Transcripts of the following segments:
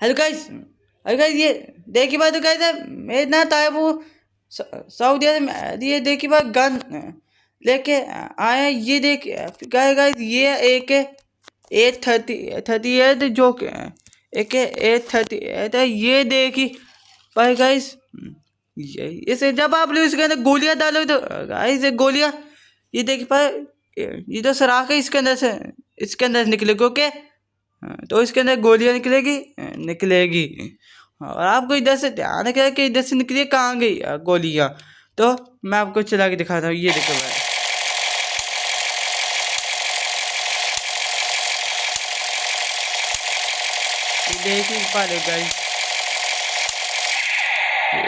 Hello guys, ये देखिए बात, तो गाइस मैं ना तायब हूँ सऊदी अरब में। ये देखिए बात गन लेके आए। ये देख गाइस, ये एक A30 जो एक A30 है। ये देखी पर गाइस, इसे जब आप लोग इसके अंदर गोलियां डालो तो गाइस गोलियां, ये देखिए पर ये तो सराख है इसके अंदर से, इसके अंदर निकलेगी। ओके, तो इसके अंदर गोलियां निकलेगी। और आपको इधर से ध्यान रखिएगा कि इधर से निकली कहाँ गई गोलियां। तो मैं आपको चला के दिखाता हूँ। ये देखो भाई, ये देख ही पा रहे हो गाइस।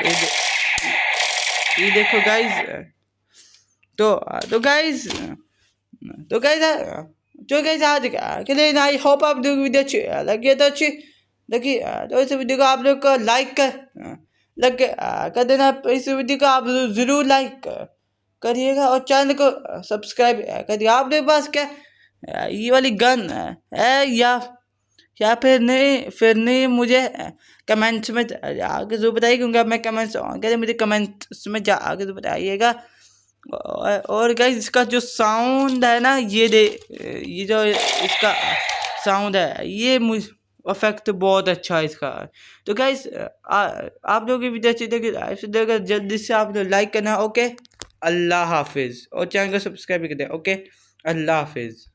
ये ये देखो गाइस। तो गाइस, तो गाइस जो गाइस आज के लिए आई होप आप लोग वीडियो अच्छी लगी है तो अच्छी देखिए, तो इस वीडियो को आप लोग को लाइक कर देना। इस वीडियो को आप जरूर लाइक करिएगा और चैनल को सब्सक्राइब करिए। आपके पास क्या ये वाली गन है या फिर नहीं मुझे कमेंट्स में आगे जरूर बताइए, क्योंकि अब मैं कमेंट्स करें, मुझे कमेंट्स में आगे जरूर बताइएगा। और गाइस, इसका जो साउंड है ना, ये जो इसका साउंड है, ये मुझे इफेक्ट बहुत अच्छा है इसका। तो गाइस, आप लोगों की वीडियो अच्छी लगी जल्दी से आप लोग लाइक करना। ओके, अल्लाह हाफिज़, और चैनल को सब्सक्राइब भी कर दें। ओके, अल्लाह हाफिज़।